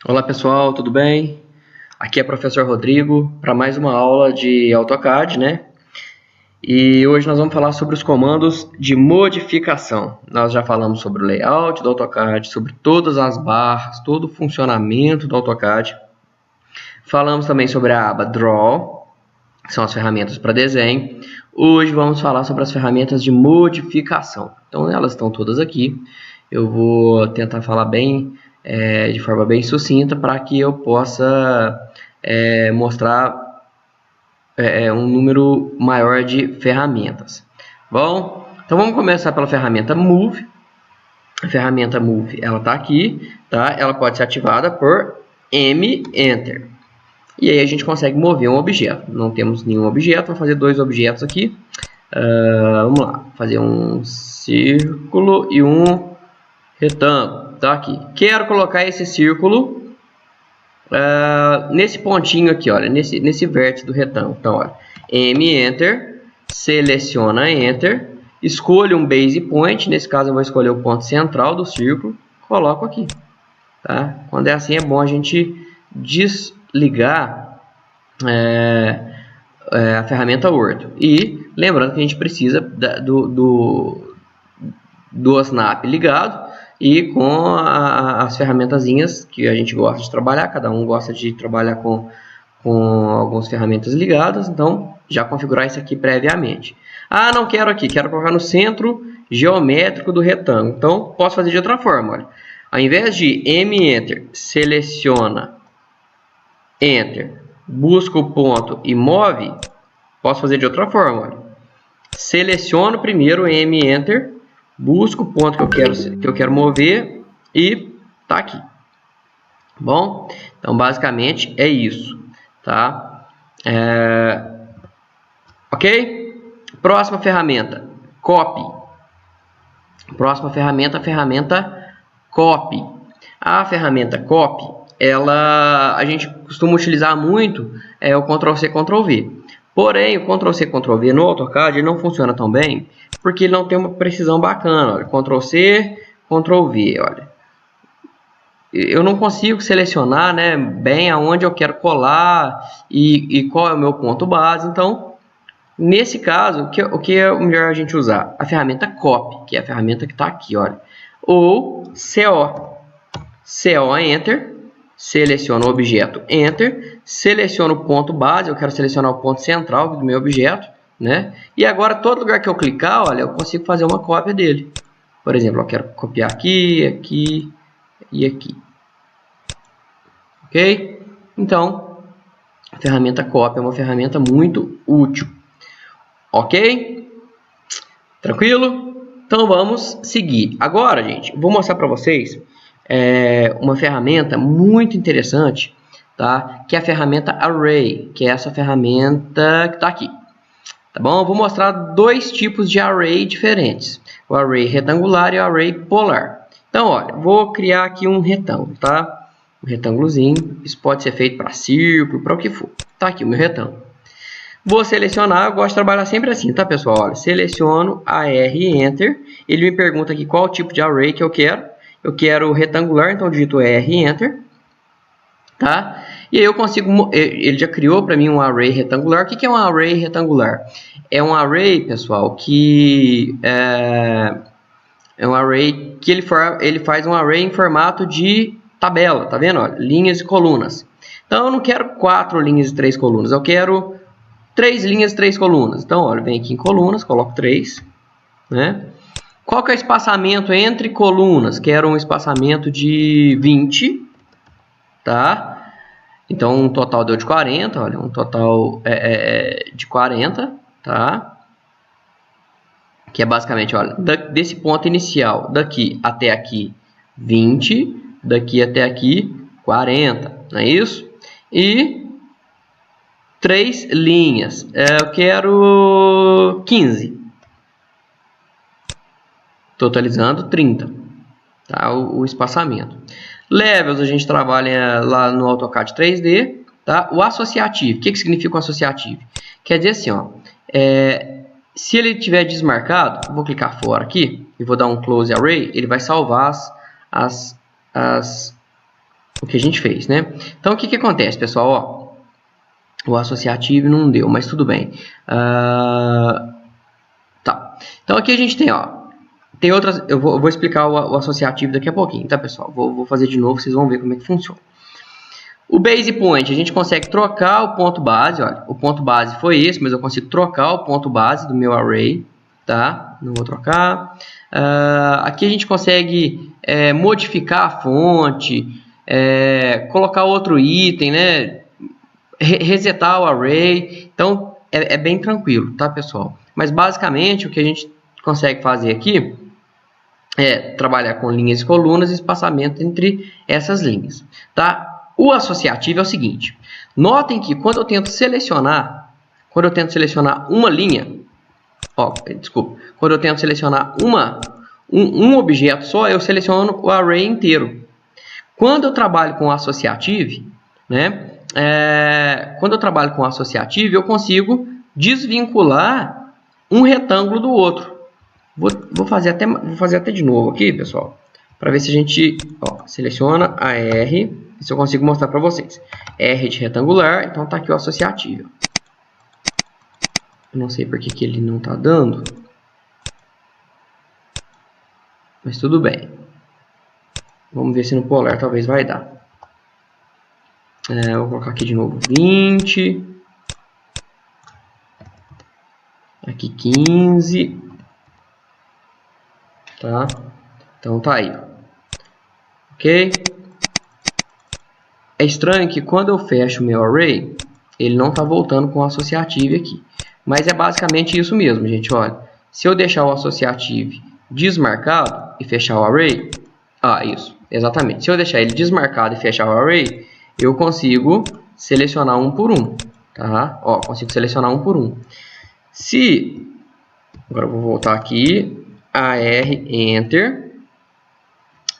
Olá pessoal, tudo bem? Aqui é o professor Rodrigo para mais uma aula de AutoCAD, né? E hoje nós vamos falar sobre os comandos de modificação. Nós já falamos sobre o layout do AutoCAD, sobre todas as barras, todo o funcionamento do AutoCAD. Falamos também sobre a aba Draw, que são as ferramentas para desenho. Hoje vamos falar sobre as ferramentas de modificação. Então elas estão todas aqui. Eu vou tentar falar de forma bem sucinta para que eu possa mostrar um número maior de ferramentas. Bom, então vamos começar pela ferramenta Move. A ferramenta Move, ela está aqui, tá? Ela pode ser ativada por M Enter. E aí a gente consegue mover um objeto. Não temos nenhum objeto, vou fazer dois objetos aqui. Vamos lá, fazer um círculo e um retângulo. Tá aqui. Quero colocar esse círculo nesse pontinho aqui, olha, nesse vértice do retângulo. Então, olha, M Enter, seleciona Enter, escolho um base point, nesse caso eu vou escolher o ponto central do círculo, coloco aqui. Tá? Quando é assim é bom a gente desligar a ferramenta Word. E lembrando que a gente precisa do Snap ligado e com as ferramentazinhas que a gente gosta de trabalhar. Cada um gosta de trabalhar com algumas ferramentas ligadas, então já configurar isso aqui previamente. Ah, não quero aqui, quero colocar no centro geométrico do retângulo. Então posso fazer de outra forma, olha. Ao invés de M Enter, seleciona Enter, busca o ponto e move, posso fazer de outra forma, olha. Seleciono primeiro M Enter, busco o ponto que eu quero mover e tá aqui. Bom, então basicamente é isso, tá? Ok? Próxima ferramenta, Copy. Próxima ferramenta, a ferramenta Copy. A ferramenta Copy, a gente costuma utilizar muito o Ctrl+C, Ctrl+V. Porém, o Ctrl+C, Ctrl+V no AutoCAD ele não funciona tão bem, porque ele não tem uma precisão bacana. Olha, Ctrl+C, Ctrl+V, olha. Eu não consigo selecionar, né, bem aonde eu quero colar e qual é o meu ponto base. Então, nesse caso, o que é melhor a gente usar? A ferramenta Copy, que é a ferramenta que está aqui, olha. Ou CO. CO Enter, seleciono o objeto Enter, seleciono o ponto base, eu quero selecionar o ponto central do meu objeto, né? E agora, todo lugar que eu clicar, olha, eu consigo fazer uma cópia dele. Por exemplo, eu quero copiar aqui, aqui e aqui. Ok? Então, a ferramenta Copy é uma ferramenta muito útil. Ok? Tranquilo? Então vamos seguir. Agora, gente, vou mostrar para vocês uma ferramenta muito interessante, tá? Que é a ferramenta Array, que é essa ferramenta que está aqui. Tá bom? Eu vou mostrar dois tipos de array diferentes. O array retangular e o array polar. Então, olha, vou criar aqui um retângulo, tá? Um retângulozinho. Isso pode ser feito para círculo, para o que for. Tá aqui o meu retângulo. Vou selecionar, eu gosto de trabalhar sempre assim, tá, pessoal? Olha, seleciono AR Enter. Ele me pergunta aqui qual tipo de array que eu quero. Eu quero retangular, então digito R Enter. Tá? E aí eu consigo, ele já criou para mim um array retangular. O que é um array retangular? É um array, pessoal, que é um array que ele faz um array em formato de tabela, tá vendo? Olha, linhas e colunas. Então eu não quero 4 linhas e 3 colunas, eu quero 3 linhas e 3 colunas. Então, olha, vem aqui em colunas, coloco 3, né? Qual que é o espaçamento entre colunas? Quero um espaçamento de 20, tá? Então, um total deu de 40, olha, um total de 40, tá? Que é basicamente, olha, desse ponto inicial, daqui até aqui, 20, daqui até aqui, 40, não é isso? E 3 linhas, eu quero 15, totalizando 30, tá? O espaçamento. Levels a gente trabalha lá no AutoCAD 3D, tá? O associativo, o que significa o associativo? Quer dizer assim, ó, se ele tiver desmarcado, vou clicar fora aqui e vou dar um close array, ele vai salvar as o que a gente fez, né? Então, o que acontece, pessoal? Ó, o associativo não deu, mas tudo bem. Tá. Então, aqui a gente tem, ó, tem outras. Eu vou explicar o associativo daqui a pouquinho, tá, pessoal? Vou fazer de novo, vocês vão ver como é que funciona. O base point, a gente consegue trocar o ponto base, olha, o ponto base foi esse, mas eu consigo trocar o ponto base do meu array, tá? Não vou trocar. Aqui a gente consegue modificar a fonte, colocar outro item, né? Resetar o array, então é bem tranquilo, tá, pessoal? Mas basicamente o que a gente consegue fazer aqui é trabalhar com linhas e colunas e espaçamento entre essas linhas, tá? O associativo é o seguinte, notem que quando eu tento selecionar uma linha, quando eu tento selecionar um objeto só, eu seleciono o array inteiro. Quando eu trabalho com associativo, né, eu consigo desvincular um retângulo do outro. Vou fazer até de novo aqui, pessoal, para ver se a gente seleciona a R, se eu consigo mostrar para vocês. R de retangular, então tá aqui o associativo. Eu não sei porque que ele não tá dando, mas tudo bem. Vamos ver se no polar talvez vai dar. Vou colocar aqui de novo 20. Aqui 15. Tá? Então tá aí. Ok? É estranho que quando eu fecho o meu array, ele não está voltando com o associativo aqui. Mas é basicamente isso mesmo, gente. Olha, se eu deixar o associativo desmarcado e fechar o array... isso. Exatamente. Se eu deixar ele desmarcado e fechar o array, eu consigo selecionar um por um. Tá? Consigo selecionar um por um. Agora eu vou voltar aqui. AR, Enter.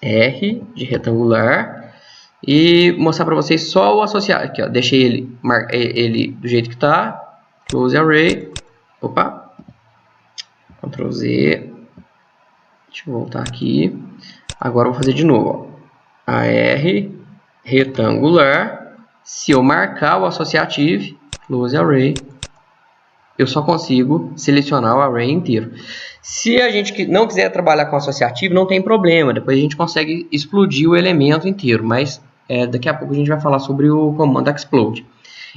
R de retangular. E mostrar para vocês só o associado. Aqui, ó, deixei ele do jeito que está. Close array. Opa. Ctrl Z. Deixa eu voltar aqui. Agora eu vou fazer de novo. Ó. AR retangular. Se eu marcar o associativo, close array, eu só consigo selecionar o array inteiro. Se a gente não quiser trabalhar com associativo, não tem problema. Depois a gente consegue explodir o elemento inteiro. Mas daqui a pouco a gente vai falar sobre o comando explode.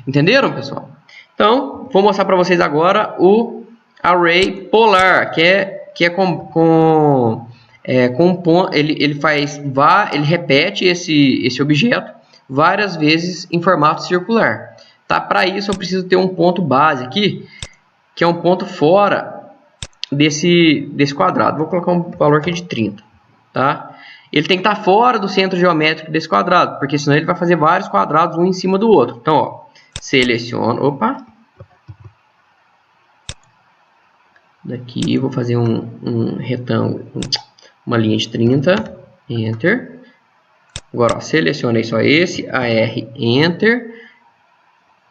Entenderam, pessoal? Então, vou mostrar para vocês agora o array polar, que é com ponto. Ele repete esse objeto várias vezes em formato circular. Tá? Para isso eu preciso ter um ponto base aqui, que é um ponto fora desse quadrado. Vou colocar um valor aqui de 30. Tá? Ele tem que estar fora do centro geométrico desse quadrado, porque senão ele vai fazer vários quadrados um em cima do outro. Então, ó, seleciono, opa. Daqui vou fazer um retângulo, uma linha de 30, Enter. Agora, ó, selecionei só esse, AR, Enter.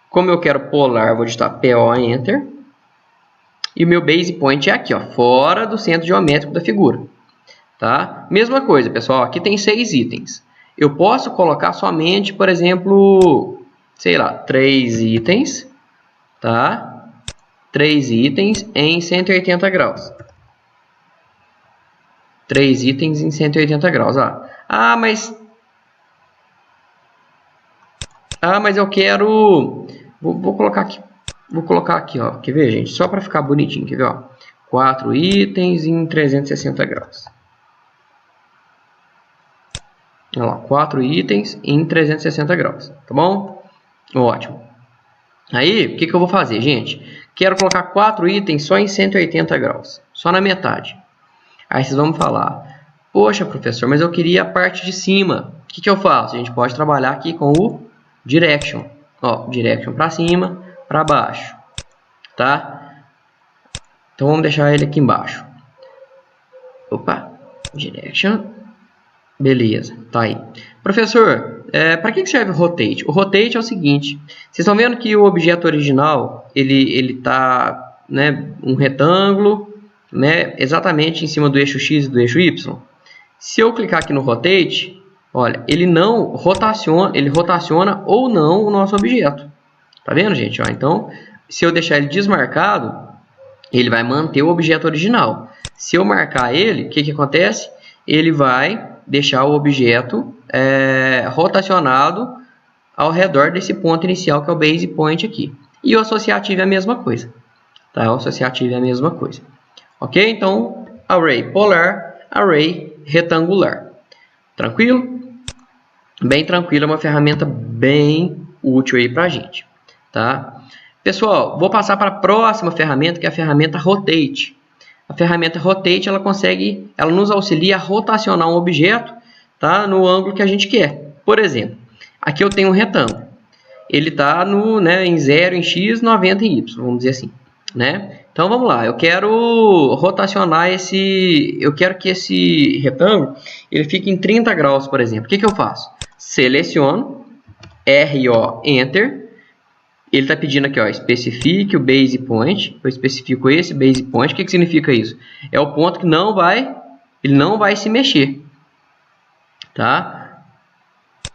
Como eu quero polar, vou digitar PO, Enter. E o meu base point é aqui, ó, fora do centro geométrico da figura. Tá? Mesma coisa, pessoal, aqui tem 6 itens. Eu posso colocar somente, por exemplo, sei lá, 3 itens, tá? 3 itens em 180 graus. 3 itens em 180 graus. Mas eu quero... Vou colocar aqui, ó. Quer ver, gente? Só para ficar bonitinho, quer ver, ó? 4 itens em 360 graus. Olha lá, 4 itens em 360 graus, tá bom? Ótimo. Aí, o que eu vou fazer, gente? Quero colocar 4 itens só em 180 graus, só na metade. Aí vocês vão me falar, poxa, professor, mas eu queria a parte de cima. O que eu faço? A gente pode trabalhar aqui com o Direction. Ó, Direction para cima, para baixo, tá? Então vamos deixar ele aqui embaixo. Opa, Direction. Beleza, tá aí. Professor, para que serve o rotate? O rotate é o seguinte, vocês estão vendo que o objeto original, ele tá, né, um retângulo, né, exatamente em cima do eixo X e do eixo Y. Se eu clicar aqui no rotate, olha, ele não rotaciona, ele rotaciona ou não o nosso objeto. Tá vendo, gente? Ó, então, se eu deixar ele desmarcado, ele vai manter o objeto original. Se eu marcar ele, o que que acontece? Ele vai deixar o objeto rotacionado ao redor desse ponto inicial, que é o base point aqui. E o associativo é a mesma coisa. Tá? O associativo é a mesma coisa. Ok? Então, array polar, array retangular. Tranquilo? Bem tranquilo, é uma ferramenta bem útil aí pra gente. Tá? Pessoal, vou passar para a próxima ferramenta, que é a ferramenta Rotate. A ferramenta Rotate, ela nos auxilia a rotacionar um objeto, tá, no ângulo que a gente quer. Por exemplo, aqui eu tenho um retângulo. Ele está em 0 em x, 90 em y, vamos dizer assim. Né? Então vamos lá, eu quero rotacionar eu quero que esse retângulo ele fique em 30 graus, por exemplo. O que eu faço? Seleciono, RO, Enter. Ele está pedindo aqui, ó, especifique o base point. Eu especifico esse base point. O que significa isso? É o ponto que ele não vai se mexer, tá?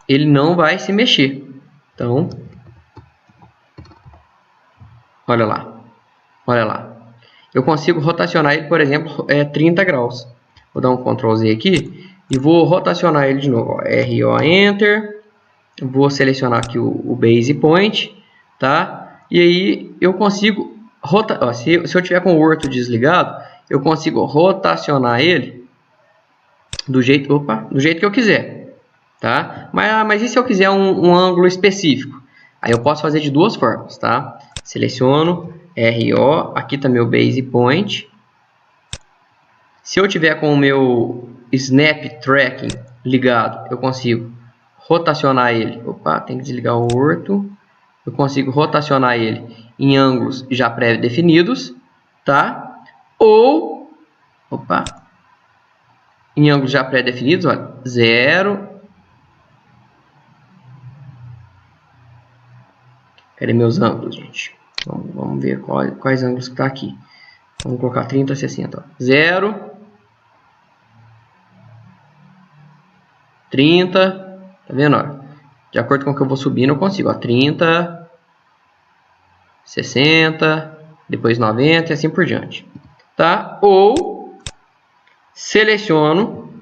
Ele não vai se mexer. Então, olha lá. Eu consigo rotacionar ele, por exemplo, 30 graus. Vou dar um Ctrl Z aqui e vou rotacionar ele de novo. Ó, RO, Enter. Vou selecionar aqui o base point, tá? E aí eu consigo se eu tiver com o orto desligado, eu consigo rotacionar ele do jeito que eu quiser, tá? Mas e se eu quiser um ângulo específico? Aí eu posso fazer de duas formas, tá? Seleciono RO, aqui está meu base point. Se eu tiver com o meu snap tracking ligado, eu consigo rotacionar ele. Tem que desligar o orto. Eu consigo rotacionar ele em ângulos já pré-definidos, tá? Ou, em ângulos já pré-definidos, olha, 0. Cadê meus ângulos, gente? Vamos ver quais ângulos que tá aqui. Vamos colocar 30, 60, ó. 0, 30, tá vendo, ó? De acordo com o que eu vou subindo, eu consigo, ó, 30, 60, depois 90 e assim por diante, tá? Ou seleciono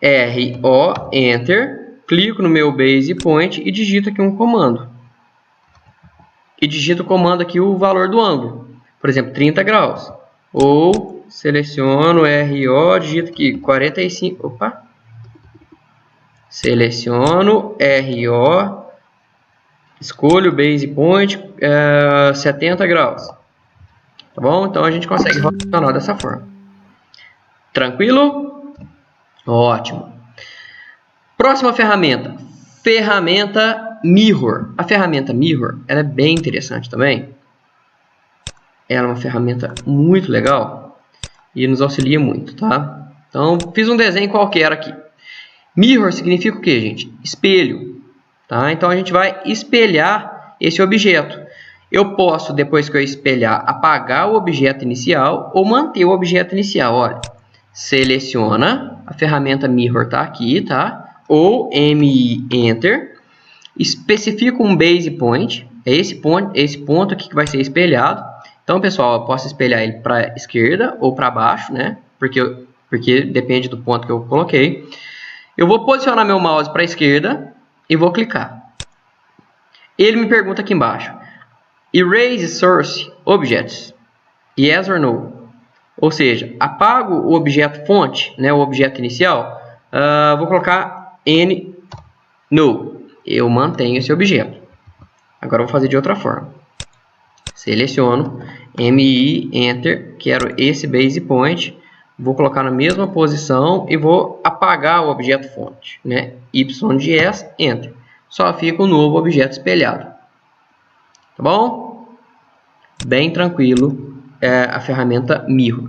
RO, Enter, clico no meu base point e digito aqui um comando. E digito o comando aqui o valor do ângulo, por exemplo, 30 graus. Ou seleciono RO, digito aqui 45, seleciono RO, escolho o base point 70 graus. Tá bom? Então a gente consegue rotacionar dessa forma. Tranquilo? Ótimo. Próxima ferramenta. Ferramenta Mirror. A ferramenta Mirror ela é bem interessante também. Ela é uma ferramenta muito legal e nos auxilia muito, tá? Então fiz um desenho qualquer aqui. Mirror significa o que, gente? Espelho. Tá? Então a gente vai espelhar esse objeto. Eu posso, depois que eu espelhar, apagar o objeto inicial ou manter o objeto inicial. Olha, seleciona, a ferramenta Mirror está aqui, tá? Ou MI Enter, especifica um base point, é esse ponto aqui que vai ser espelhado. Então, pessoal, eu posso espelhar ele para a esquerda ou para baixo, né? Porque depende do ponto que eu coloquei. Eu vou posicionar meu mouse para a esquerda e vou clicar. Ele me pergunta aqui embaixo: Erase Source Objects, yes or no? Ou seja, apago o objeto fonte, né, o objeto inicial. Vou colocar N, no. Eu mantenho esse objeto. Agora eu vou fazer de outra forma. Seleciono, MI, Enter, quero esse base point. Vou colocar na mesma posição e vou apagar o objeto fonte, né? YGS, Enter. Só fica o novo objeto espelhado. Tá bom? Bem tranquilo a ferramenta Mirror.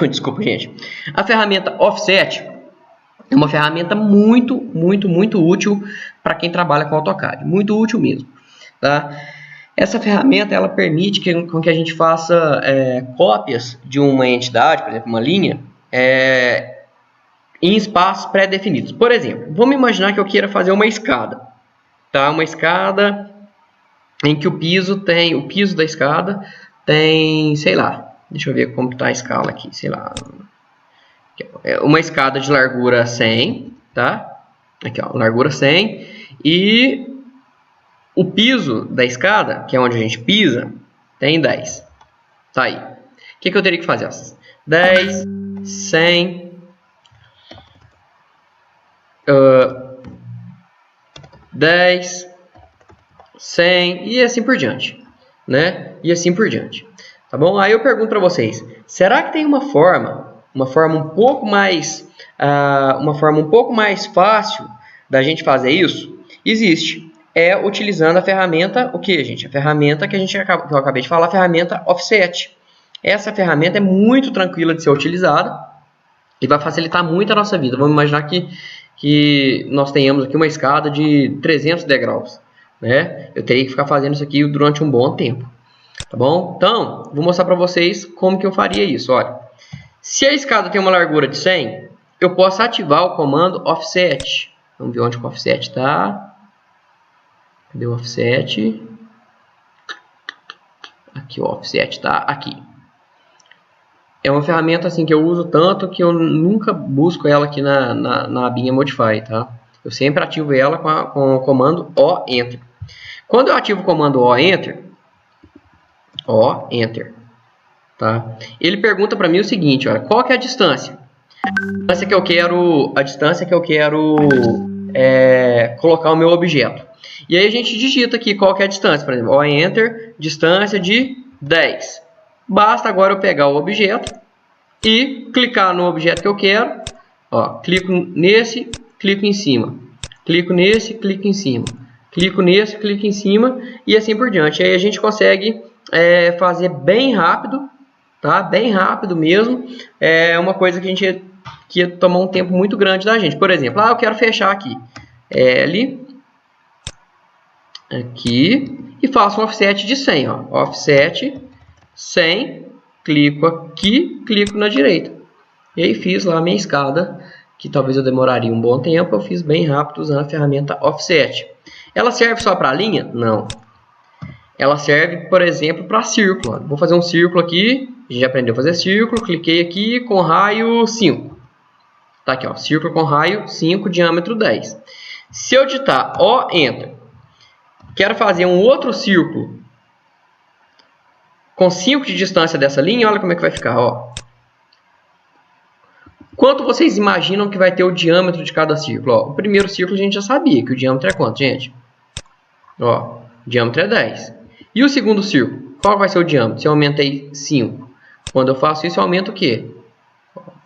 Desculpa, gente. A ferramenta Offset é uma ferramenta muito útil para quem trabalha com AutoCAD. Muito útil mesmo. Tá? Essa ferramenta ela permite que a gente faça cópias de uma entidade, por exemplo, uma linha, em espaços pré-definidos. Por exemplo, vamos imaginar que eu queira fazer uma escada, tá? Uma escada em que o piso da escada tem, sei lá, deixa eu ver como está a escala aqui, sei lá, uma escada de largura 100, tá? Aqui, ó, largura 100, e o piso da escada, que é onde a gente pisa, tem 10. Tá aí. O que eu teria que fazer? 10, 100, 10, 100 e assim por diante, né? E assim por diante. Tá bom? Aí eu pergunto para vocês, será que tem uma forma um pouco mais, fácil da gente fazer isso? Existe. É utilizando a ferramenta, o que, gente? A ferramenta que que eu acabei de falar, a ferramenta Offset. Essa ferramenta é muito tranquila de ser utilizada e vai facilitar muito a nossa vida. Vamos imaginar que nós tenhamos aqui uma escada de 300 degraus, né? Eu teria que ficar fazendo isso aqui durante um bom tempo, tá bom? Então, vou mostrar para vocês como que eu faria isso. Olha, se a escada tem uma largura de 100, eu posso ativar o comando Offset. Vamos ver onde o Offset está. Cadê o Offset? Aqui o Offset está aqui. É uma ferramenta assim que eu uso tanto que eu nunca busco ela aqui na abinha Modify, tá? Eu sempre ativo ela com o comando O Enter. Quando eu ativo o comando O Enter, tá? Ele pergunta para mim o seguinte, olha, qual que é a distância? A distância que eu quero colocar o meu objeto. E aí a gente digita aqui qual que é a distância, por exemplo, O Enter, distância de 10. Basta agora eu pegar o objeto e clicar no objeto que eu quero, ó, clico nesse, clico em cima, clico nesse, clico em cima, clico nesse, clico em cima e assim por diante. Aí a gente consegue fazer bem rápido, tá? Bem rápido mesmo. É uma coisa que ia tomar um tempo muito grande da gente. Por exemplo, eu quero fechar aqui L aqui e faço um offset de 100, ó, offset 100, clico aqui, clico na direita. E aí fiz lá a minha escada, que talvez eu demoraria um bom tempo, eu fiz bem rápido usando a ferramenta Offset. Ela serve só para a linha? Não. Ela serve, por exemplo, para círculo. Vou fazer um círculo aqui, a gente já aprendeu a fazer círculo, cliquei aqui com raio 5. Tá aqui, ó, círculo com raio 5, diâmetro 10. Se eu digitar O, Enter, quero fazer um outro círculo com 5 de distância dessa linha, olha como é que vai ficar, ó. Quanto vocês imaginam que vai ter o diâmetro de cada círculo? Ó, o primeiro círculo a gente já sabia que o diâmetro é quanto, gente? Ó, o diâmetro é 10. E o segundo círculo? Qual vai ser o diâmetro? Se eu aumentei 5. Quando eu faço isso, eu aumento o quê?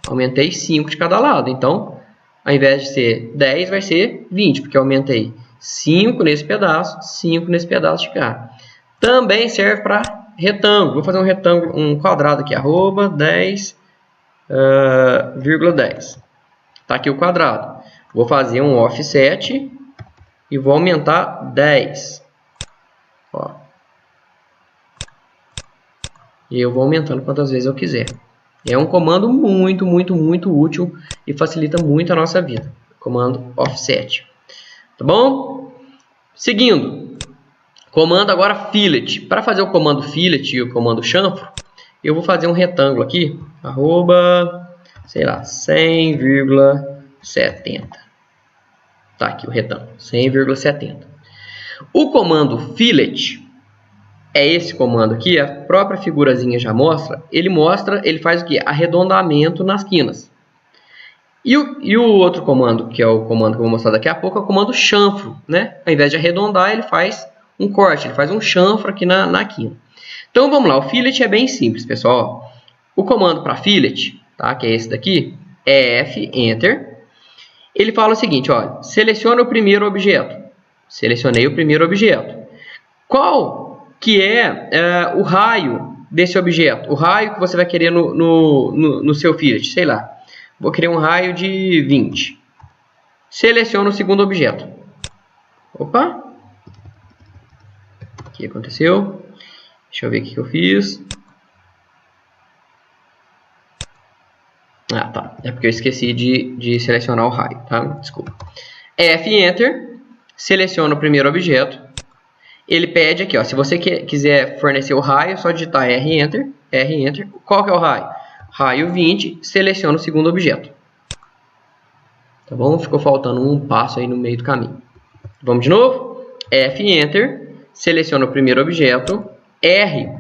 Aumentei 5 de cada lado. Então, ao invés de ser 10, vai ser 20, porque eu aumentei 5 nesse pedaço, 5 nesse pedaço de cá. Também serve para retângulo. Vou fazer um retângulo, um quadrado aqui, arroba 10, 10. Tá aqui o quadrado. Vou fazer um offset e vou aumentar 10. Ó. E eu vou aumentando quantas vezes eu quiser. É um comando muito útil e facilita muito a nossa vida. Comando offset. Tá bom? Seguindo. Comando agora fillet. Para fazer o comando fillet e o comando chanfro, eu vou fazer um retângulo aqui, arroba, sei lá, 100,70. Tá aqui o retângulo, 100,70. O comando fillet é esse comando aqui, a própria figurazinha já mostra. Ele faz o que? Arredondamento nas quinas. E o outro comando, que é o comando que eu vou mostrar daqui a pouco, é o comando chanfro, né? Ao invés de arredondar, ele faz um corte, ele faz um chanfro aqui na quina. Então vamos lá, o fillet é bem simples, pessoal. O comando para fillet, tá? Que é esse daqui, é F, Enter. Ele fala o seguinte, olha, seleciona o primeiro objeto. Selecionei o primeiro objeto. Qual que é o raio desse objeto? O raio que você vai querer no seu fillet, sei lá. Vou querer um raio de 20. Seleciona o segundo objeto. Opa! O que aconteceu? Deixa eu ver o que eu fiz. Ah, tá. É porque eu esqueci de selecionar o raio, tá? Desculpa. F Enter. Seleciona o primeiro objeto. Ele pede aqui, ó, se você quiser fornecer o raio, é só digitar R Enter. R Enter. Qual que é o raio? Raio 20. Seleciona o segundo objeto. Tá bom? Ficou faltando um passo aí no meio do caminho. Vamos de novo? F Enter. Seleciona o primeiro objeto. R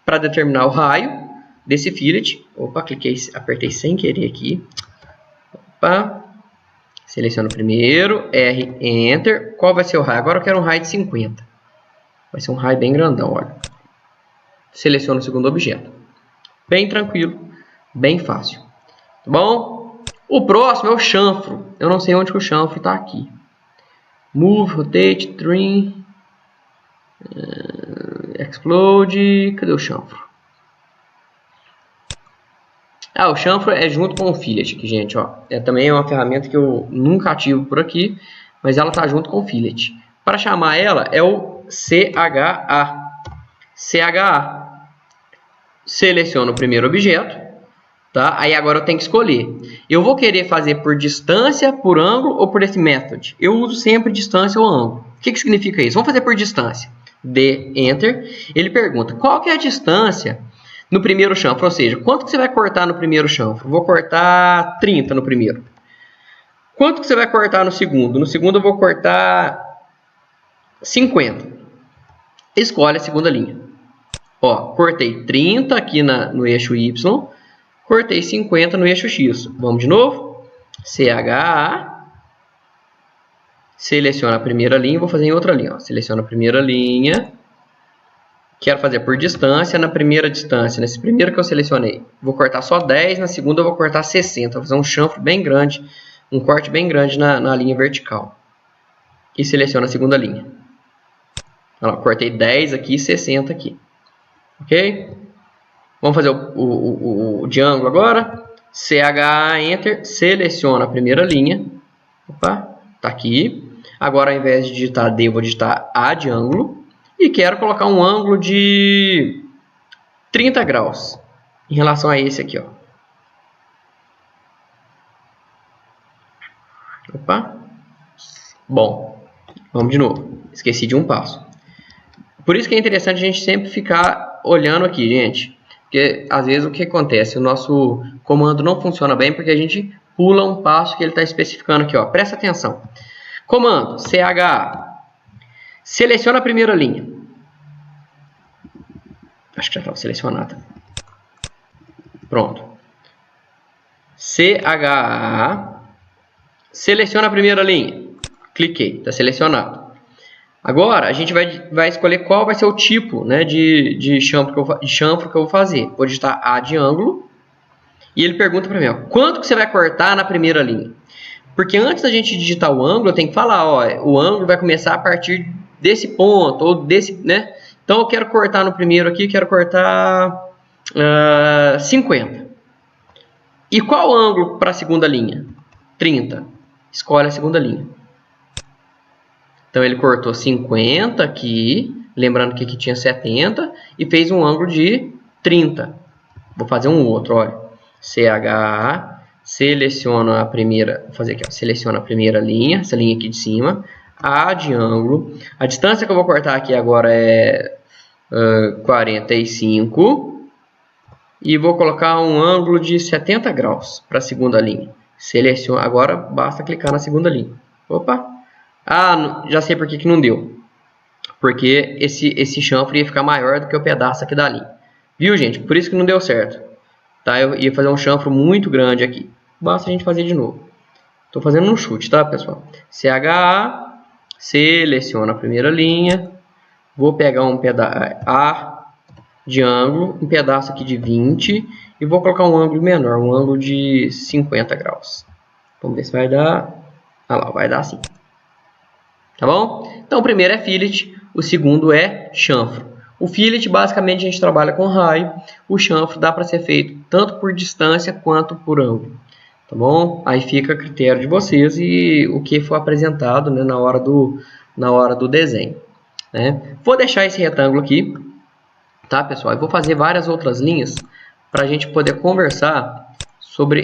para determinar o raio desse fillet. Opa, apertei sem querer aqui. Opa. Seleciona o primeiro. R Enter. Qual vai ser o raio? Agora eu quero um raio de 50. Vai ser um raio bem grandão, olha. Seleciona o segundo objeto. Bem tranquilo, bem fácil. Tá bom? O próximo é o chanfro. Eu não sei onde que o chanfro está aqui. Move, rotate, trim, explode. Cadê o chanfro? Ah, o chanfro é junto com o fillet aqui, gente. Ó. Também é uma ferramenta que eu nunca ativo por aqui, mas ela está junto com o fillet. Para chamar ela é o CHA. CHA. Seleciono o primeiro objeto, tá? Aí agora eu tenho que escolher. Eu vou querer fazer por distância, por ângulo ou por esse método. Eu uso sempre distância ou ângulo. O que significa isso? Vamos fazer por distância. D, Enter. Ele pergunta, qual que é a distância no primeiro chanfro? Ou seja, quanto que você vai cortar no primeiro chanfro? Vou cortar 30 no primeiro. Quanto que você vai cortar no segundo? No segundo eu vou cortar 50. Escolhe a segunda linha. Ó, cortei 30 aqui no eixo Y, cortei 50 no eixo X. Vamos de novo? CHA. Seleciona a primeira linha, vou fazer em outra linha. Ó. Seleciona a primeira linha. Quero fazer por distância. Na primeira distância, nesse primeiro que eu selecionei, vou cortar só 10. Na segunda eu vou cortar 60. Vou fazer um chanfro bem grande, um corte bem grande na linha vertical. E seleciona a segunda linha. Ó, cortei 10 aqui e 60 aqui. Ok? Vamos fazer o de ângulo agora. CHA, Enter. Seleciona a primeira linha. Opa, tá aqui. Agora, ao invés de digitar D, eu vou digitar A de ângulo. E quero colocar um ângulo de 30 graus. Em relação a esse aqui, ó. Opa. Bom, vamos de novo. Esqueci de um passo. Por isso que é interessante a gente sempre ficar olhando aqui, gente. Porque às vezes o que acontece? O nosso comando não funciona bem porque a gente pula um passo que ele está especificando aqui. Ó. Presta atenção. Comando CHA. Seleciona a primeira linha. Acho que já estava selecionada. Pronto. CHA. Seleciona a primeira linha. Cliquei. Está selecionado. Agora, a gente vai escolher qual vai ser o tipo, né, de chanfro que eu vou fazer. Vou digitar A de ângulo. E ele pergunta para mim, ó, quanto que você vai cortar na primeira linha? Porque antes da gente digitar o ângulo, eu tenho que falar, ó, o ângulo vai começar a partir desse ponto, ou desse, né? Então, eu quero cortar no primeiro aqui, quero cortar 50. E qual ângulo para a segunda linha? 30. Escolhe a segunda linha. Então, ele cortou 50 aqui, lembrando que aqui tinha 70, e fez um ângulo de 30. Vou fazer um outro, olha. CHA, seleciona a primeira, vou fazer aqui, ó, seleciona a primeira linha, essa linha aqui de cima, A de ângulo. A distância que eu vou cortar aqui agora é 45. E vou colocar um ângulo de 70 graus para a segunda linha. Seleciona, agora basta clicar na segunda linha. Opa! Ah, já sei por que não deu. Porque esse chanfro ia ficar maior do que o pedaço aqui da linha. Viu, gente? Por isso que não deu certo. Tá? Eu ia fazer um chanfro muito grande aqui. Basta a gente fazer de novo. Estou fazendo um chute, tá, pessoal? CHA, seleciona a primeira linha. Vou pegar um pedaço A de ângulo, um pedaço aqui de 20. E vou colocar um ângulo menor, um ângulo de 50 graus. Vamos ver se vai dar. Ah lá, vai dar assim. Tá bom? Então, o primeiro é fillet, o segundo é chanfro. O fillet, basicamente, a gente trabalha com raio. O chanfro dá para ser feito tanto por distância quanto por ângulo. Tá bom? Aí fica a critério de vocês e o que for apresentado, né, na hora do desenho. Né? Vou deixar esse retângulo aqui, tá, pessoal? Eu vou fazer várias outras linhas para a gente poder conversar sobre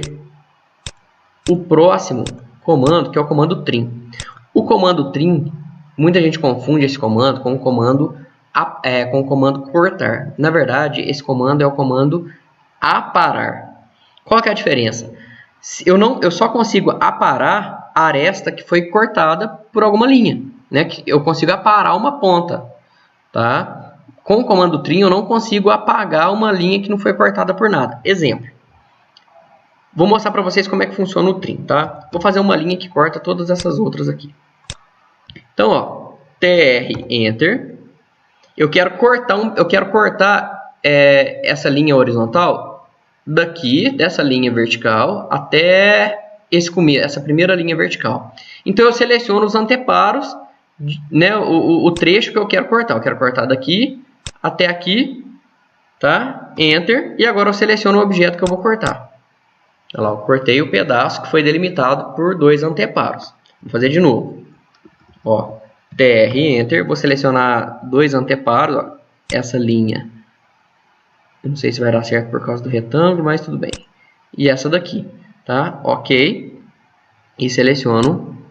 o próximo comando, que é o comando trim. O comando trim, muita gente confunde esse comando com o comando cortar. Na verdade, esse comando é o comando aparar. Qual que é a diferença? Eu só consigo aparar a aresta que foi cortada por alguma linha, né? Eu consigo aparar uma ponta, tá? Com o comando trim eu não consigo apagar uma linha que não foi cortada por nada. Exemplo. Vou mostrar para vocês como é que funciona o trim, tá? Vou fazer uma linha que corta todas essas outras aqui. Então, ó, TR Enter. Eu quero cortar essa linha horizontal daqui, dessa linha vertical, até essa primeira linha vertical. Então eu seleciono os anteparos, né, o trecho que eu quero cortar. Eu quero cortar daqui até aqui, tá? Enter. E agora eu seleciono o objeto que eu vou cortar. Olha lá, eu cortei o pedaço que foi delimitado por 2 anteparos. Vou fazer de novo. Ó, TR Enter. Vou selecionar 2 anteparos. Ó, essa linha. Eu não sei se vai dar certo por causa do retângulo, mas tudo bem. E essa daqui, tá? Ok. E seleciono.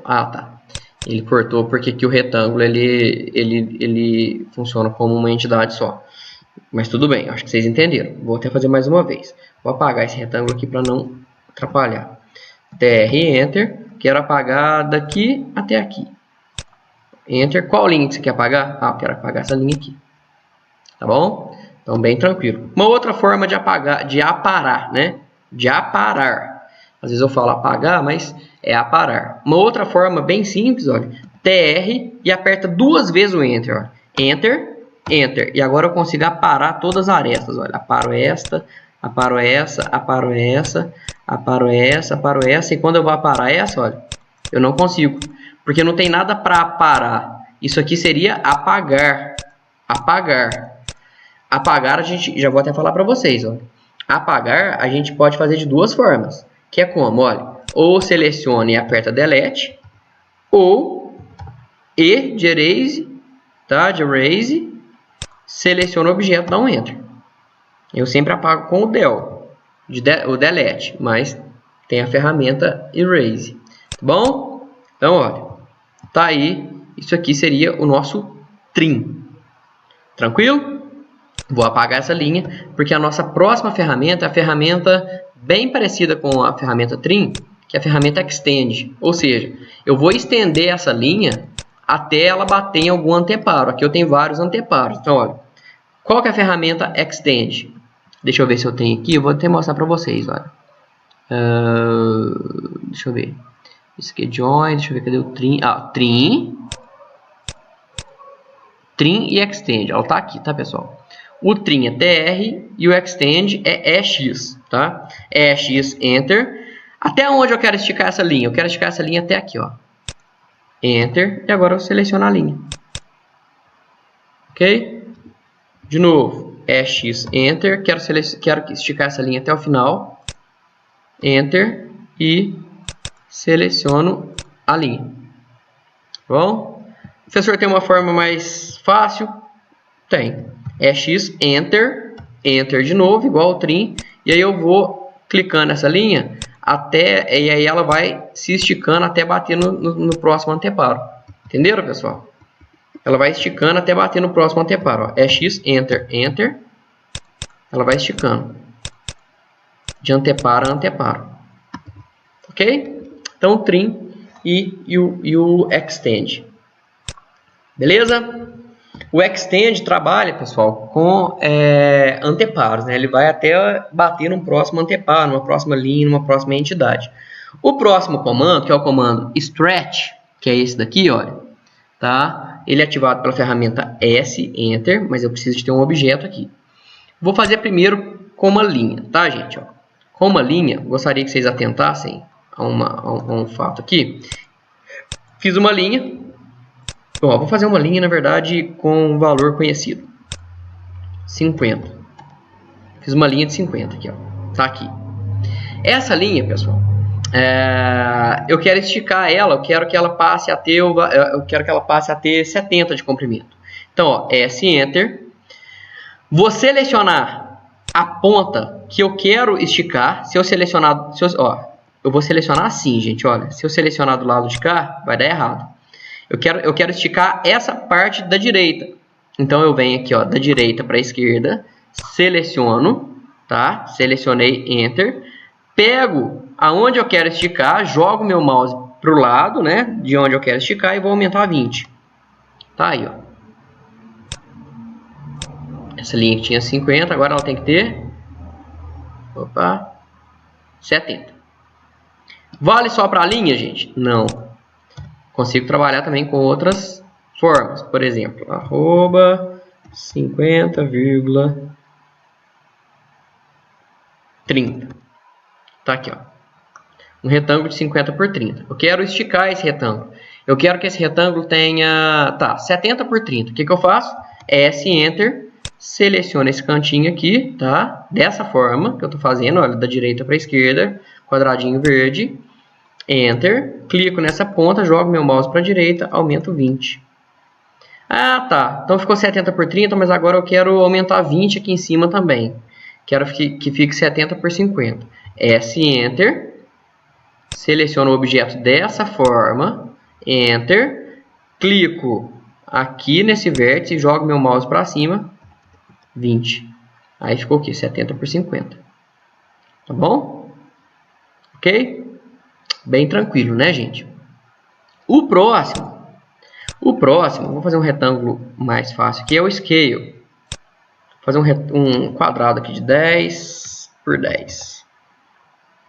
Ah, tá. Ele cortou porque aqui o retângulo ele funciona como uma entidade só. Mas tudo bem, acho que vocês entenderam. Vou até fazer mais uma vez. Vou apagar esse retângulo aqui para não atrapalhar. TR Enter. Quero apagar daqui até aqui. Enter. Qual linha que você quer apagar? Ah, eu quero apagar essa linha aqui. Tá bom? Então, bem tranquilo. Uma outra forma de apagar, de aparar, né? De aparar. Às vezes eu falo apagar, mas é aparar. Uma outra forma bem simples, olha. TR e aperta 2 vezes o Enter, ó. Enter, Enter. E agora eu consigo aparar todas as arestas, olha. Aparo esta, aparo essa, aparo essa, aparo essa, aparo essa. E quando eu vou aparar essa, olha, eu não consigo. Porque não tem nada para aparar. Isso aqui seria apagar. Apagar. Apagar, a gente já vou até falar para vocês, ó. Apagar, a gente pode fazer de 2 formas. Que é como, olha, ou selecione e aperta Delete, ou E de Erase, tá? De Erase, seleciona o objeto, dá um Enter. Eu sempre apago com o Del, o Delete, mas tem a ferramenta Erase, tá bom? Então, olha, tá aí, isso aqui seria o nosso trim. Tranquilo? Vou apagar essa linha, porque a nossa próxima ferramenta é a ferramenta bem parecida com a ferramenta Trim, que é a ferramenta Extend. Ou seja, eu vou estender essa linha até ela bater em algum anteparo. Aqui eu tenho vários anteparos. Então, olha, qual que é a ferramenta Extend? Deixa eu ver se eu tenho aqui, eu vou até mostrar para vocês, olha. Deixa eu ver. Isso aqui é Join, deixa eu ver, cadê o Trim? Ah, Trim e Extend. Ela tá aqui, tá, pessoal? O Trim é TR e o Extend é EX, tá? EX, Enter. Até onde eu quero esticar essa linha? Eu quero esticar essa linha até aqui, ó. Enter. E agora eu seleciono a linha. Ok? De novo. EX, Enter. Quero esticar essa linha até o final. Enter. E seleciono a linha. Bom? Professor, tem uma forma mais fácil? Tem. EX, Enter, Enter de novo, igual ao Trim, e aí eu vou clicando nessa linha, e aí ela vai se esticando até bater no próximo anteparo. Entenderam, pessoal? Ela vai esticando até bater no próximo anteparo. Ó. EX, Enter, Enter, ela vai esticando. De anteparo a anteparo. Ok? Então, o Trim e o Extend. Beleza? O Extend trabalha, pessoal, com anteparos, né? Ele vai até bater num próximo anteparo, numa próxima linha, numa próxima entidade. O próximo comando, que é o comando Stretch, que é esse daqui, olha, tá? Ele é ativado pela ferramenta S, Enter, mas eu preciso de ter um objeto aqui. Vou fazer primeiro com uma linha, tá, gente? Ó, com uma linha, gostaria que vocês atentassem a um fato aqui. Fiz uma linha. Bom, vou fazer uma linha, na verdade, com um valor conhecido. 50. Fiz uma linha de 50 aqui, ó. Tá aqui. Essa linha, pessoal, eu quero esticar ela, eu quero que ela passe a ter 70 de comprimento. Então, ó, S Enter. Vou selecionar a ponta que eu quero esticar, se eu selecionar, eu vou selecionar assim, gente, olha, se eu selecionar do lado de cá, vai dar errado. Eu quero esticar essa parte da direita. Então eu venho aqui, ó, da direita para a esquerda, seleciono, tá? Selecionei Enter, pego aonde eu quero esticar, jogo meu mouse para o lado, né, de onde eu quero esticar e vou aumentar a 20. Tá aí, ó. Essa linha que tinha 50, agora ela tem que ter 70. Vale só para a linha, gente? Não. Consigo trabalhar também com outras formas. Por exemplo, arroba 50,30. Tá aqui, ó. Um retângulo de 50 por 30. Eu quero esticar esse retângulo. Eu quero que esse retângulo tenha, 70 por 30. O que eu faço? S, Enter, seleciono esse cantinho aqui, tá? Dessa forma que eu tô fazendo, olha, da direita para a esquerda, quadradinho verde, Enter, clico nessa ponta, jogo meu mouse para a direita, aumento 20. Ah, tá. Então ficou 70 por 30, mas agora eu quero aumentar 20 aqui em cima também. Quero que fique 70 por 50. S, Enter, seleciono o objeto dessa forma, Enter, clico aqui nesse vértice e jogo meu mouse para cima, 20. Aí ficou aqui, 70 por 50. Tá bom? Ok? Bem tranquilo, né, gente? O próximo, vou fazer um retângulo mais fácil aqui, é o Scale. Vou fazer um quadrado aqui de 10 por 10.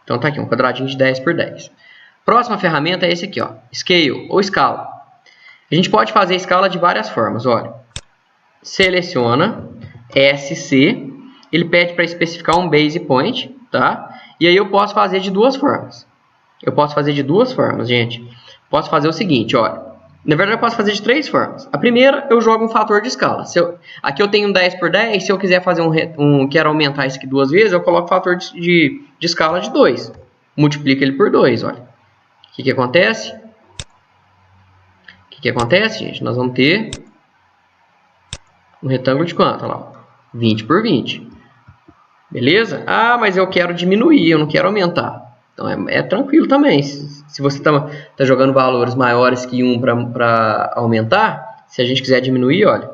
Então tá aqui, um quadradinho de 10 por 10. Próxima ferramenta é esse aqui, ó, Scale ou escala. A gente pode fazer escala de várias formas, olha. Seleciona SC, ele pede para especificar um base point, tá? E aí eu posso fazer de duas formas. Gente. Posso fazer o seguinte, olha. Na verdade, eu posso fazer de três formas. A primeira, eu jogo um fator de escala. Aqui eu tenho um 10 por 10. Se eu quiser fazer quero aumentar isso aqui duas vezes, eu coloco fator de escala de 2. Multiplico ele por 2, olha. O que acontece? Gente? Nós vamos ter um retângulo de quanto? Olha lá, 20 por 20. Beleza? Ah, mas eu quero diminuir, eu não quero aumentar. Então é tranquilo também. Se você está jogando valores maiores que 1 para aumentar, se a gente quiser diminuir, olha,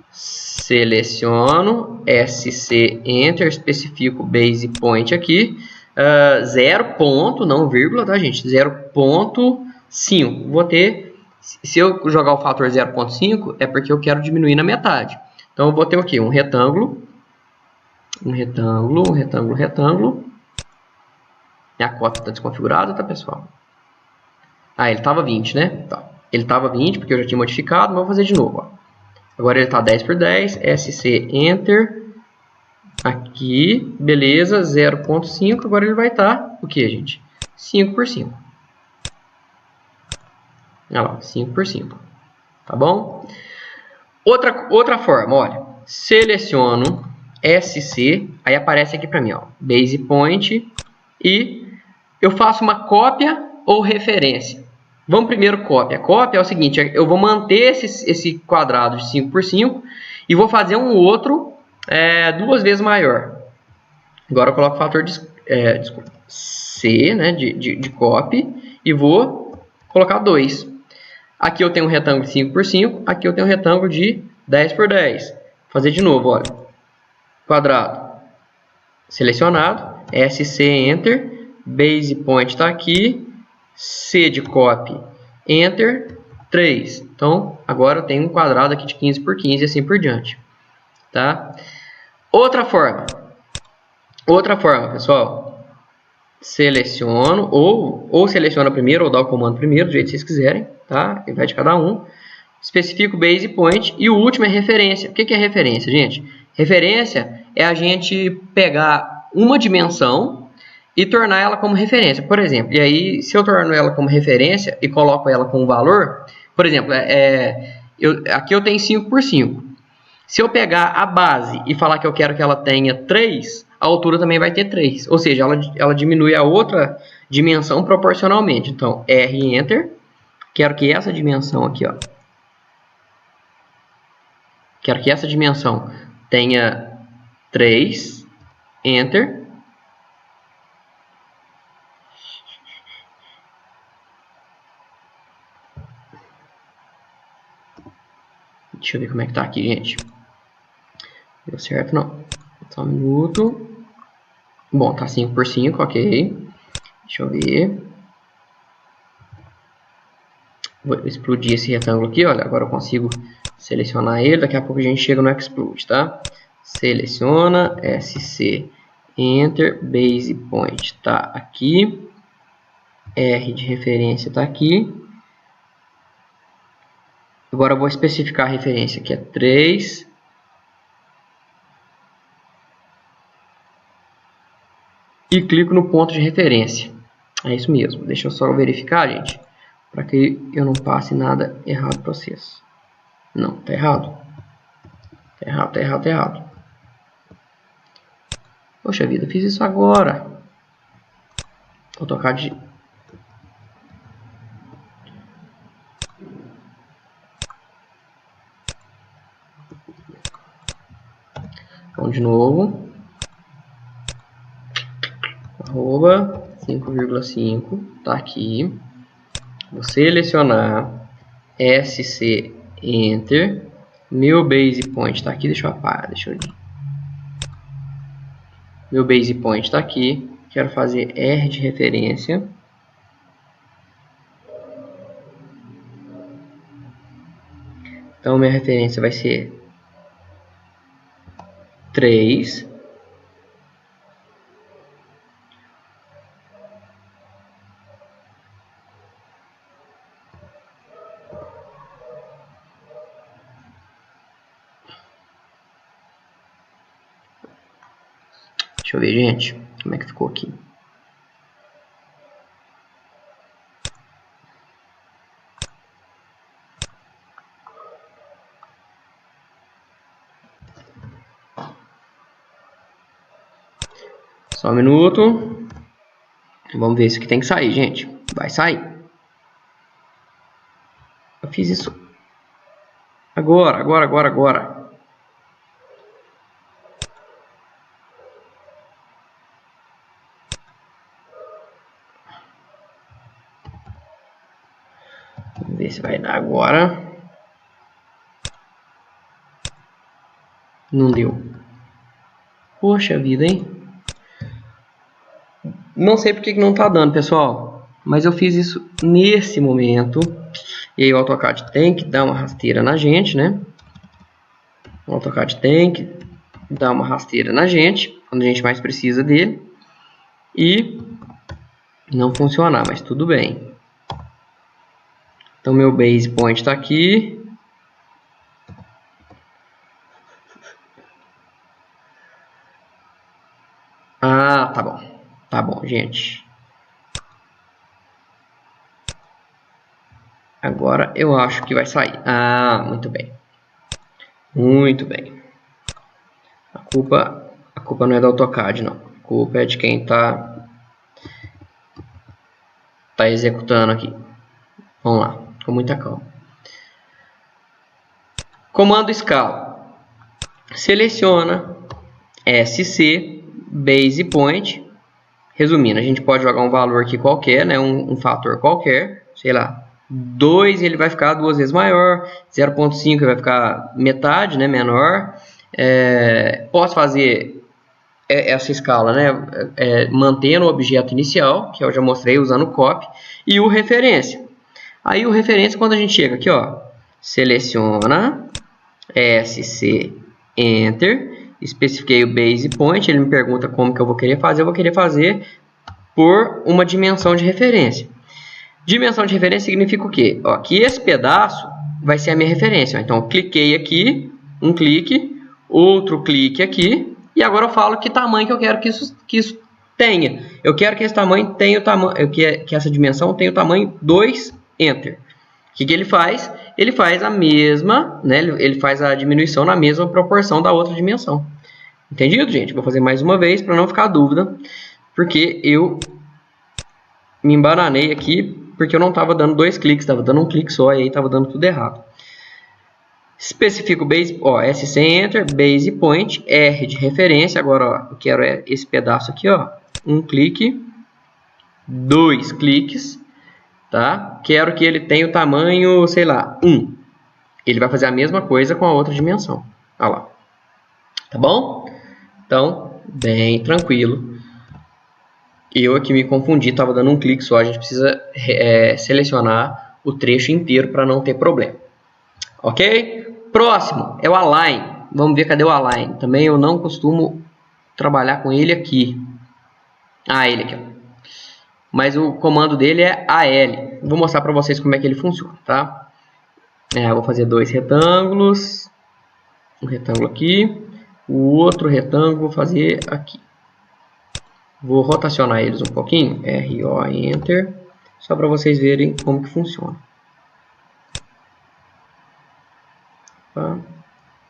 seleciono SC Enter, especifico base point aqui, 0 ponto, não vírgula, tá, gente? 0,5. Vou ter, se eu jogar o fator 0,5, é porque eu quero diminuir na metade. Então eu vou ter o quê? Um retângulo. Minha cópia está desconfigurada, tá, pessoal? Ah, ele estava 20, né? Tá. Ele estava 20 porque eu já tinha modificado, mas vou fazer de novo, ó. Agora ele está 10 por 10, SC Enter, aqui, beleza, 0,5, agora ele vai estar, o que, gente? 5 por 5. Olha lá, 5 por 5, tá bom? Outra forma, olha, seleciono SC, aí aparece aqui para mim, ó, base point, e eu faço uma cópia ou referência. Vamos primeiro cópia. Cópia é o seguinte, eu vou manter esse quadrado de 5 por 5 e vou fazer um outro duas vezes maior. Agora eu coloco o fator C, né, de copy, e vou colocar 2. Aqui eu tenho um retângulo de 5 por 5, aqui eu tenho um retângulo de 10 por 10. Vou fazer de novo, olha. Quadrado selecionado, SC Enter, base point está aqui, C de copy, Enter, 3. Então, agora eu tenho um quadrado aqui de 15 por 15 e assim por diante. Tá? Outra forma, pessoal. Seleciono, ou seleciona primeiro, ou dá o comando primeiro, do jeito que vocês quiserem. Tá? Vai de cada um. Especifico o base point e o último é referência. O que é referência, gente? Referência é a gente pegar uma dimensão e tornar ela como referência. Por exemplo, e aí se eu torno ela como referência e coloco ela com um valor, por exemplo, aqui eu tenho 5 por 5. Se eu pegar a base e falar que eu quero que ela tenha 3, a altura também vai ter 3. Ou seja, ela diminui a outra dimensão proporcionalmente. Então, R, Enter. Quero que essa dimensão aqui, ó, tenha 3. Enter. Deixa eu ver como é que tá aqui, gente. Deu certo, não. Só um minuto. Bom, tá 5 por 5, ok. Deixa eu ver. Vou explodir esse retângulo aqui, olha. Agora eu consigo selecionar ele. Daqui a pouco a gente chega no Explode, tá? Seleciona, SC, Enter, Base Point tá aqui. R de referência tá aqui. Agora eu vou especificar a referência, que é 3. E clico no ponto de referência. É isso mesmo. Deixa eu só verificar, gente, para que eu não passe nada errado para vocês. Não, tá errado. Tá errado, tá errado, tá errado. Poxa vida, eu fiz isso agora. Vou tocar de... Então, de novo. Arroba 5,5. Tá aqui. Vou selecionar. SC, Enter. Meu base point tá aqui. Deixa eu apagar. Deixa eu ir. Meu base point tá aqui. Quero fazer R de referência. Então, minha referência vai ser 3. Deixa eu ver, gente, como é que ficou aqui. Só um minuto. Vamos ver isso que tem que sair, gente. Vai sair. Eu fiz isso agora. Vamos ver se vai dar agora. Não deu. Poxa vida, hein? Não sei porque que não tá dando, pessoal. Mas eu fiz isso nesse momento. E aí o AutoCAD tem que dar uma rasteira na gente, né? O AutoCAD tem que dar uma rasteira na gente, quando a gente mais precisa dele. E não funcionar, mas tudo bem. Então meu base point está aqui. Ah, tá bom. Tá bom, gente. Agora eu acho que vai sair. Ah, muito bem. Muito bem. A culpa não é do AutoCAD, não. A culpa é de quem tá executando aqui. Vamos lá, com muita calma. Comando escala. Seleciona SC Base Point. Resumindo, a gente pode jogar um valor aqui qualquer, né? Um fator qualquer, sei lá. 2 ele vai ficar 2 vezes maior, 0,5 vai ficar metade, né? Menor. Posso fazer essa escala, né? Mantendo o objeto inicial, que eu já mostrei usando o copy, e o referência. Aí o referência, quando a gente chega aqui, ó, seleciona SC Enter, especifiquei o base point, ele me pergunta como que eu vou querer fazer por uma dimensão de referência. Dimensão de referência significa o quê? Ó, que esse pedaço vai ser a minha referência. Então, eu cliquei aqui, um clique, outro clique aqui, e agora eu falo que tamanho que eu quero que isso tenha. Eu quero que esse tamanho tenha o tamanho, que essa dimensão tenha o tamanho 2, Enter. O que ele faz? Ele faz a mesma, né? Ele faz a diminuição na mesma proporção da outra dimensão. Entendido, gente? Vou fazer mais uma vez para não ficar dúvida, porque eu me embananei aqui, porque eu não estava dando 2 cliques, estava dando um clique só e aí estava dando tudo errado. Especifico base, ó, SC Enter, base point, R de referência. Agora, ó, eu quero esse pedaço aqui, ó, um clique, 2 cliques, tá? Quero que ele tenha o tamanho, sei lá, 1. Ele vai fazer a mesma coisa com a outra dimensão. Olha lá. Tá bom? Então, bem tranquilo. Eu aqui me confundi, estava dando um clique só. A gente precisa selecionar o trecho inteiro para não ter problema. Ok? Próximo é o Align. Vamos ver cadê o Align. Também eu não costumo trabalhar com ele aqui. Ah, ele aqui, ó. Mas o comando dele é AL. Vou mostrar para vocês como é que ele funciona, tá? Eu vou fazer 2 retângulos. Um retângulo aqui. O outro retângulo vou fazer aqui. Vou rotacionar eles um pouquinho. RO Enter. Só para vocês verem como que funciona. Tá?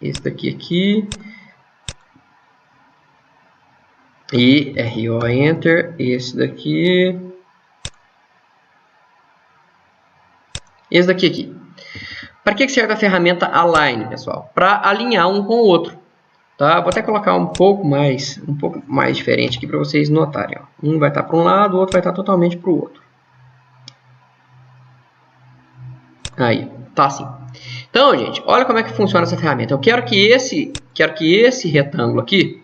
Esse daqui aqui. E RO Enter. Esse daqui. Esse daqui aqui. Para que serve a ferramenta Align, pessoal? Para alinhar um com o outro. Tá? Vou até colocar um pouco mais diferente aqui para vocês notarem. Ó. Um vai estar para um lado, o outro vai estar totalmente para o outro. Aí, tá assim. Então, gente, olha como é que funciona essa ferramenta. Eu quero que esse retângulo aqui,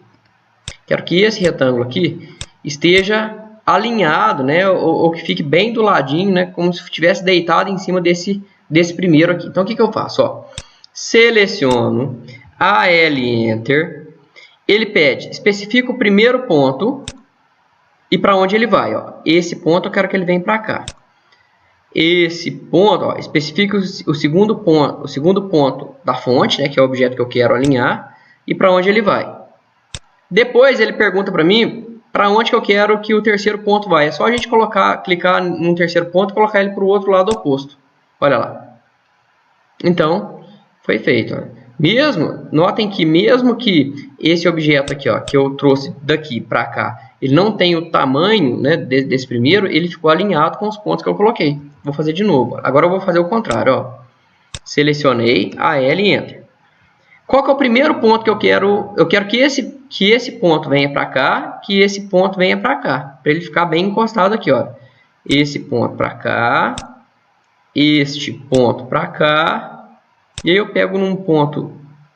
esteja alinhado, né, ou que fique bem do ladinho, né, como se estivesse deitado em cima desse primeiro aqui. Então, o que eu faço? Ó, seleciono AL Enter, ele pede, especifica o primeiro ponto e para onde ele vai. Ó. Esse ponto eu quero que ele venha para cá. Esse ponto, ó, especifica o segundo ponto da fonte, né, que é o objeto que eu quero alinhar, e para onde ele vai. Depois ele pergunta para mim para onde que eu quero que o terceiro ponto vai. É só a gente clicar no terceiro ponto e colocar ele para o outro lado oposto. Olha lá. Então, foi feito. Ó. Notem que mesmo que esse objeto aqui, ó, que eu trouxe daqui para cá, ele não tem o tamanho, né, desse primeiro, ele ficou alinhado com os pontos que eu coloquei. Vou fazer de novo. Agora eu vou fazer o contrário. Ó. Selecionei AL e Enter. Qual que é o primeiro ponto que eu quero? Eu quero que esse ponto venha para cá, que esse ponto venha para cá, para ele ficar bem encostado aqui. Ó. Esse ponto para cá, este ponto para cá. E aí eu pego num ponto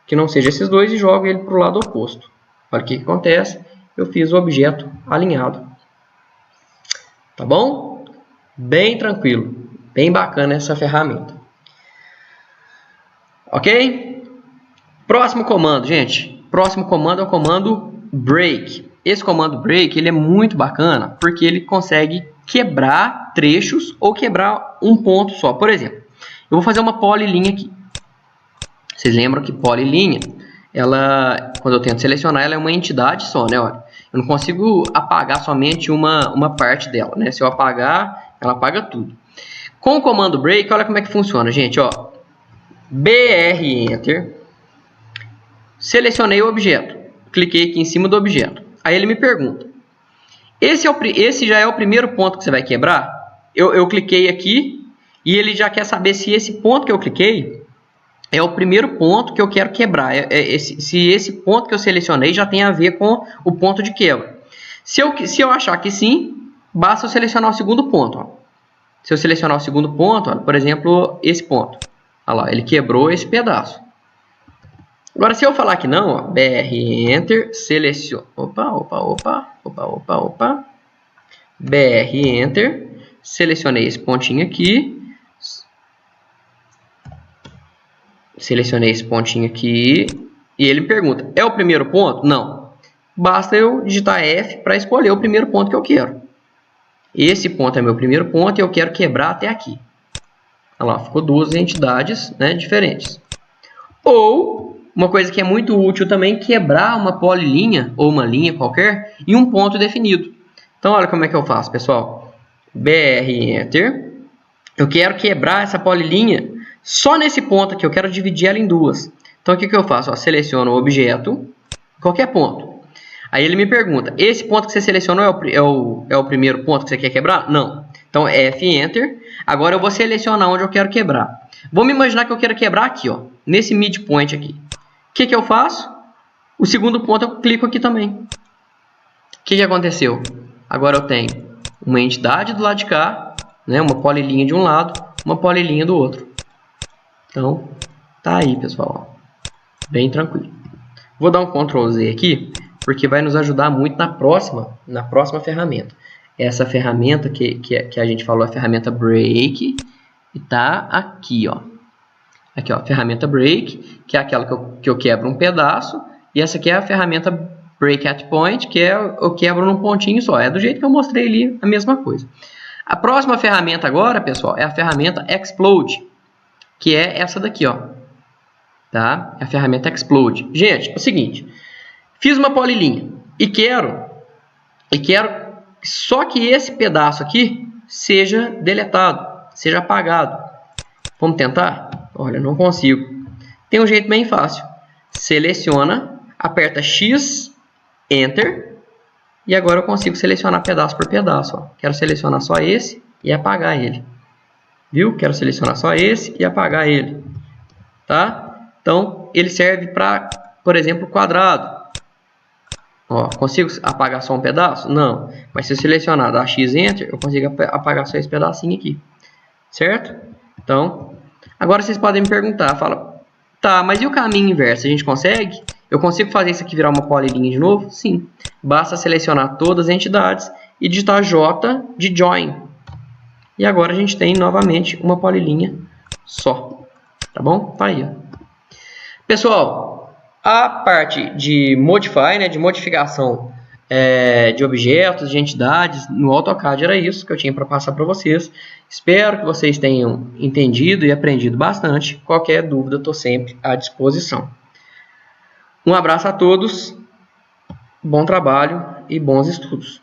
que não seja esses dois e jogo ele para o lado oposto. Olha o que acontece. Eu fiz o objeto alinhado. Tá bom? Bem tranquilo. Bem bacana essa ferramenta. Ok? Próximo comando, gente. Próximo comando é o comando Break. Esse comando Break ele é muito bacana porque ele consegue quebrar trechos ou quebrar um ponto só. Por exemplo, eu vou fazer uma polilinha aqui. Vocês lembram que polilinha, ela, quando eu tento selecionar, ela é uma entidade só, né? Olha, eu não consigo apagar somente uma parte dela, né? Se eu apagar, ela apaga tudo. Com o comando Break, olha como é que funciona, gente. Ó, BR Enter, selecionei o objeto, cliquei aqui em cima do objeto. Aí ele me pergunta, esse já é o primeiro ponto que você vai quebrar? Eu cliquei aqui e ele já quer saber se esse ponto que eu cliquei é o primeiro ponto que eu quero quebrar. Se esse ponto que eu selecionei já tem a ver com o ponto de quebra. Se eu achar que sim, basta eu selecionar o segundo ponto. Ó. Se eu selecionar o segundo ponto, ó, por exemplo, esse ponto. Olha lá, ele quebrou esse pedaço. Agora, se eu falar que não, ó, BR Enter, seleciono. BR Enter, selecionei esse pontinho aqui. Selecionei esse pontinho aqui e ele me pergunta, é o primeiro ponto? Não. Basta eu digitar F para escolher o primeiro ponto que eu quero. Esse ponto é meu primeiro ponto e eu quero quebrar até aqui. Olha lá, ficou duas entidades, né, diferentes. Ou, uma coisa que é muito útil também, quebrar uma polilinha ou uma linha qualquer em um ponto definido. Então, olha como é que eu faço, pessoal. BR Enter. Eu quero quebrar essa polilinha só nesse ponto aqui, eu quero dividir ela em duas. Então, o que eu faço? Ó, seleciono o objeto, qualquer ponto. Aí ele me pergunta, esse ponto que você selecionou é o primeiro ponto que você quer quebrar? Não. Então, F Enter. Agora eu vou selecionar onde eu quero quebrar. Vamos imaginar que eu quero quebrar aqui, ó, nesse midpoint aqui. O que eu faço? O segundo ponto eu clico aqui também. O que aconteceu? Agora eu tenho uma entidade do lado de cá, né, uma polilinha de um lado, uma polilinha do outro. Então, tá aí, pessoal. Bem tranquilo. Vou dar um Ctrl Z aqui, porque vai nos ajudar muito na próxima ferramenta. Essa ferramenta que a gente falou, a ferramenta Break, e tá aqui, ó. Aqui, ó, ferramenta Break, que é aquela que eu quebro um pedaço, e essa aqui é a ferramenta Break at Point, que é eu quebro num pontinho só. É do jeito que eu mostrei ali, a mesma coisa. A próxima ferramenta agora, pessoal, é a ferramenta Explode, que é essa daqui, ó. Tá? É a ferramenta Explode. Gente, é o seguinte, fiz uma polilinha e quero só que esse pedaço aqui seja deletado, seja apagado. Vamos tentar? Olha, não consigo. Tem um jeito bem fácil. Seleciona, aperta X, Enter, e agora eu consigo selecionar pedaço por pedaço. Ó. Quero selecionar só esse e apagar ele. Viu? Quero selecionar só esse e apagar ele. Tá? Então, ele serve para, por exemplo, quadrado. Ó, consigo apagar só um pedaço? Não. Mas se eu selecionar, dar X Enter, eu consigo apagar só esse pedacinho aqui. Certo? Então, agora vocês podem me perguntar, fala, tá, mas e o caminho inverso? A gente consegue? Eu consigo fazer isso aqui virar uma polilinha de novo? Sim. Basta selecionar todas as entidades e digitar J de Join. E agora a gente tem novamente uma polilinha só. Tá bom? Tá aí, ó. Pessoal, a parte de Modify, né, de modificação de objetos, de entidades, no AutoCAD era isso que eu tinha para passar para vocês. Espero que vocês tenham entendido e aprendido bastante. Qualquer dúvida, estou sempre à disposição. Um abraço a todos, bom trabalho e bons estudos.